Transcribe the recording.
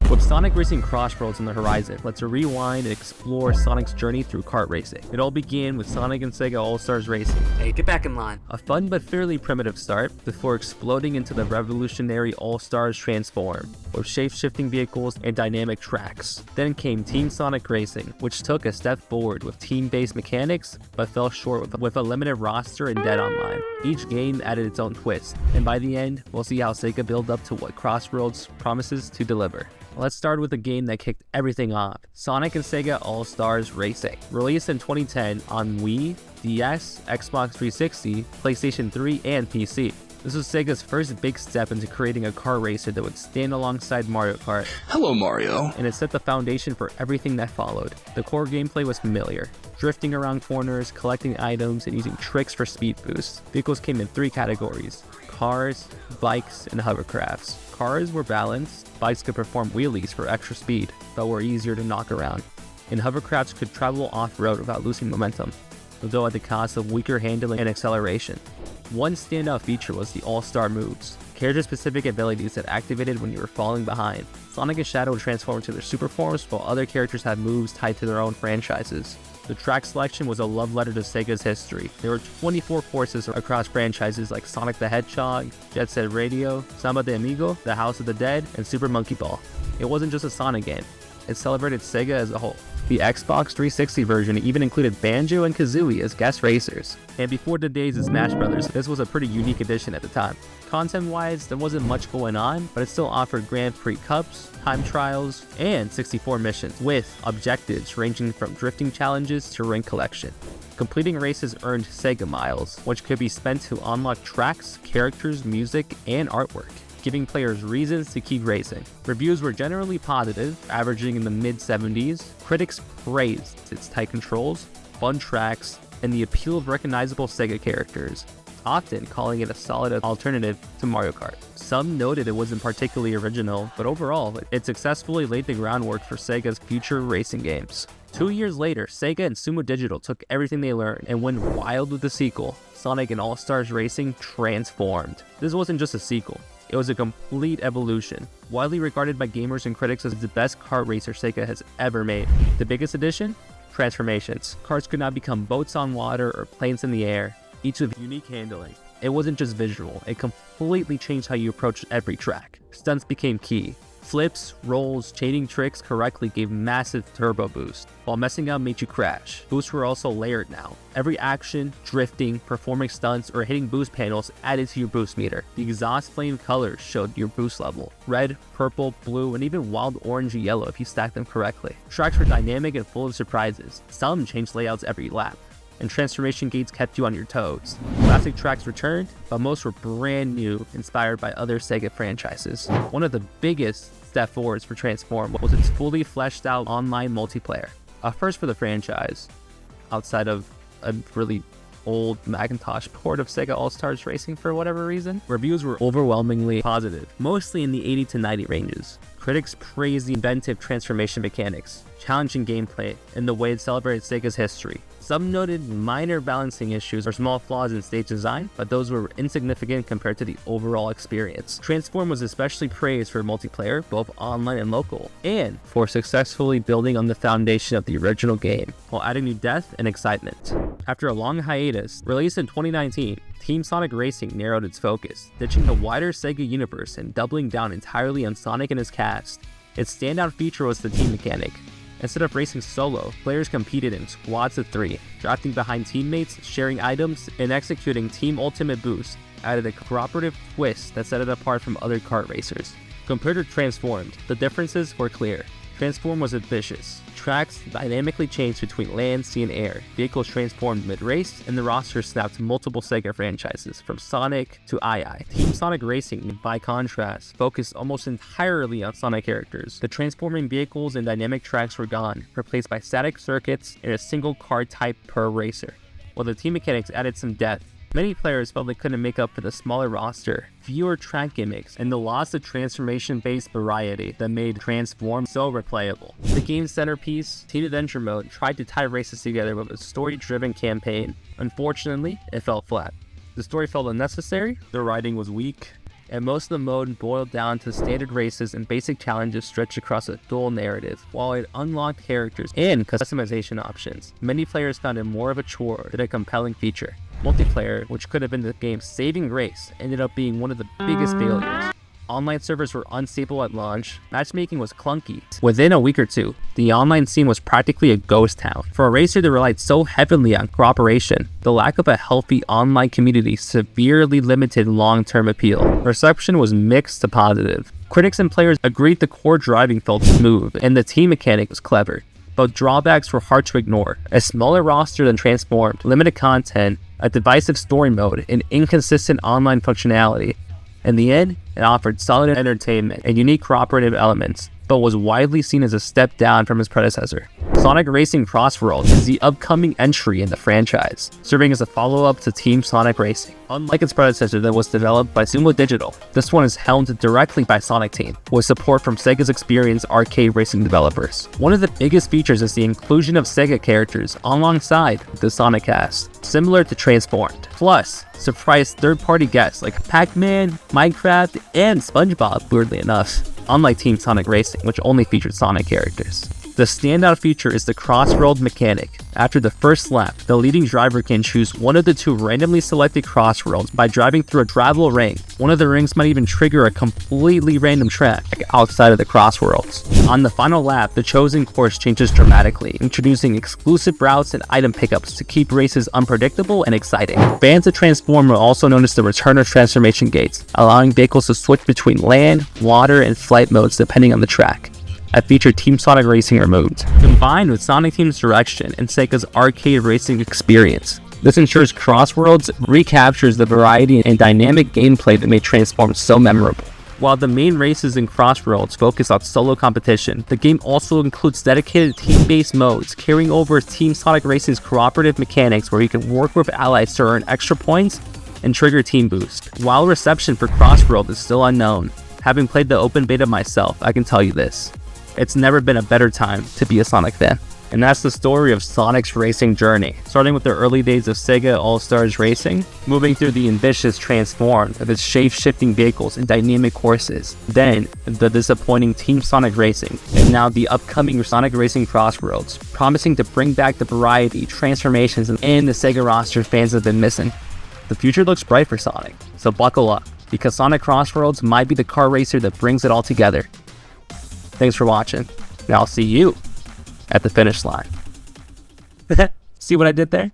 With Sonic Racing CrossWorlds on the horizon, let's rewind and explore Sonic's journey through kart racing. It all began with Sonic and Sega Allstars Racing. Hey, get back in line. A fun but fairly primitive start, before exploding into the revolutionary Allstars Transform, with shape-shifting vehicles and dynamic tracks. Then came Team Sonic Racing, which took a step forward with team-based mechanics, but fell short with a limited roster and dead online. Each game added its own twist, and by the end, we'll see how Sega built up to what CrossWorlds promises to deliver. Let's start with a game that kicked everything off, Sonic and Sega All-Stars Racing. Released in 2010 on Wii, DS, Xbox 360, PlayStation 3, and PC. This was Sega's first big step into creating a car racer that would stand alongside Mario Kart. Hello, Mario. And it set the foundation for everything that followed. The core gameplay was familiar, drifting around corners, collecting items, and using tricks for speed boosts. Vehicles came in 3 categories: cars, bikes, and hovercrafts. Cars were balanced, bikes could perform wheelies for extra speed, but were easier to knock around, and hovercrafts could travel off-road without losing momentum, though at the cost of weaker handling and acceleration. One standout feature was the All-Star moves, character-specific abilities that activated when you were falling behind. Sonic and Shadow would transform into their super forms, while other characters had moves tied to their own franchises. The track selection was a love letter to Sega's history. There were 24 courses across franchises like Sonic the Hedgehog, Jet Set Radio, Samba de Amigo, The House of the Dead, and Super Monkey Ball. It wasn't just a Sonic game, it celebrated Sega as a whole. The Xbox 360 version even included Banjo and Kazooie as guest racers. And before the days of Smash Brothers, this was a pretty unique addition at the time. Content-wise, there wasn't much going on, but it still offered Grand Prix Cups, time trials, and 64 missions, with objectives ranging from drifting challenges to ring collection. Completing races earned Sega Miles, which could be spent to unlock tracks, characters, music, and artwork, giving players reasons to keep racing. Reviews were generally positive, averaging in the mid-70s. Critics praised its tight controls, fun tracks, and the appeal of recognizable Sega characters, often calling it a solid alternative to Mario Kart. Some noted it wasn't particularly original, but overall, it successfully laid the groundwork for Sega's future racing games. 2 years later, Sega and Sumo Digital took everything they learned and went wild with the sequel, Sonic and All-Stars Racing Transformed. This wasn't just a sequel. It was a complete evolution, widely regarded by gamers and critics as the best kart racer Sega has ever made. The biggest addition? Transformations. Cars could now become boats on water or planes in the air, each with unique handling. It wasn't just visual, it completely changed how you approached every track. Stunts became key. Flips, rolls, chaining tricks correctly gave massive turbo boost, while messing up made you crash. Boosts were also layered now. Every action, drifting, performing stunts, or hitting boost panels added to your boost meter. The exhaust flame colors showed your boost level: red, purple, blue, and even wild orange and yellow if you stacked them correctly. Tracks were dynamic and full of surprises. Some changed layouts every lap, and transformation gates kept you on your toes. Classic tracks returned, but most were brand new, inspired by other Sega franchises. One of the biggest step forwards for Transform was its fully fleshed out online multiplayer, a first for the franchise, outside of a really old Macintosh port of Sega All-Stars Racing for whatever reason. Reviews were overwhelmingly positive, mostly in the 80 to 90 ranges. Critics praised the inventive transformation mechanics, challenging gameplay, and the way it celebrated Sega's history. Some noted minor balancing issues or small flaws in stage design, but those were insignificant compared to the overall experience. Transform was especially praised for multiplayer, both online and local, and for successfully building on the foundation of the original game, while adding new depth and excitement. After a long hiatus, released in 2019, Team Sonic Racing narrowed its focus, ditching the wider Sega universe and doubling down entirely on Sonic and his cast. Its standout feature was the team mechanic. Instead of racing solo, players competed in squads of 3, drafting behind teammates, sharing items, and executing Team Ultimate Boost, added a cooperative twist that set it apart from other kart racers. Compared to Transformed, the differences were clear. Transform was ambitious. Tracks dynamically changed between land, sea, and air. Vehicles transformed mid-race, and the roster snapped multiple Sega franchises, from Sonic to II. Team Sonic Racing, by contrast, focused almost entirely on Sonic characters. The transforming vehicles and dynamic tracks were gone, replaced by static circuits and a single car type per racer. While the team mechanics added some depth, many players felt they couldn't make up for the smaller roster, fewer track gimmicks, and the loss of transformation-based variety that made Transform so replayable. The game's centerpiece, Team Adventure Mode, tried to tie races together with a story-driven campaign. Unfortunately, it fell flat. The story felt unnecessary, the writing was weak, and most of the mode boiled down to standard races and basic challenges stretched across a dual narrative. While it unlocked characters and customization options, many players found it more of a chore than a compelling feature. Multiplayer, which could have been the game's saving grace, ended up being one of the biggest failures. Online servers were unstable at launch, matchmaking was clunky. Within a week or two, the online scene was practically a ghost town. For a racer that relied so heavily on cooperation, the lack of a healthy online community severely limited long-term appeal. Reception was mixed to positive. Critics and players agreed the core driving felt smooth, and the team mechanic was clever. But drawbacks were hard to ignore. A smaller roster than Transformed, limited content, a divisive story mode, and inconsistent online functionality. In the end, it offered solid entertainment and unique cooperative elements, but was widely seen as a step down from its predecessor. Sonic Racing CrossWorlds is the upcoming entry in the franchise, serving as a follow-up to Team Sonic Racing. Unlike its predecessor that was developed by Sumo Digital, this one is helmed directly by Sonic Team, with support from Sega's experienced arcade racing developers. One of the biggest features is the inclusion of Sega characters alongside the Sonic cast, similar to Transformed. Plus, surprise third-party guests like Pac-Man, Minecraft, and SpongeBob, weirdly enough, unlike Team Sonic Racing, which only featured Sonic characters. The standout feature is the crossworld mechanic. After the first lap, the leading driver can choose one of the two randomly selected crossworlds by driving through a drivable ring. One of the rings might even trigger a completely random track outside of the crossworlds. On the final lap, the chosen course changes dramatically, introducing exclusive routes and item pickups to keep races unpredictable and exciting. Fans of Transform will also notice the return of transformation gates, allowing vehicles to switch between land, water, and flight modes depending on the track. A feature Team Sonic Racing removed. Combined with Sonic Team's direction and Sega's arcade racing experience, this ensures CrossWorlds recaptures the variety and dynamic gameplay that made Transform so memorable. While the main races in CrossWorlds focus on solo competition, the game also includes dedicated team-based modes, carrying over Team Sonic Racing's cooperative mechanics where you can work with allies to earn extra points and trigger team boost. While reception for CrossWorld is still unknown, having played the open beta myself, I can tell you this. It's never been a better time to be a Sonic fan. And that's the story of Sonic's racing journey, starting with the early days of Sega Allstars Racing, moving through the ambitious Transform of its shape-shifting vehicles and dynamic courses, then the disappointing Team Sonic Racing, and now the upcoming Sonic Racing CrossWorlds, promising to bring back the variety, transformations, and the Sega roster fans have been missing. The future looks bright for Sonic, so buckle up, because Sonic CrossWorlds might be the car racer that brings it all together. Thanks for watching, and I'll see you at the finish line. See what I did there?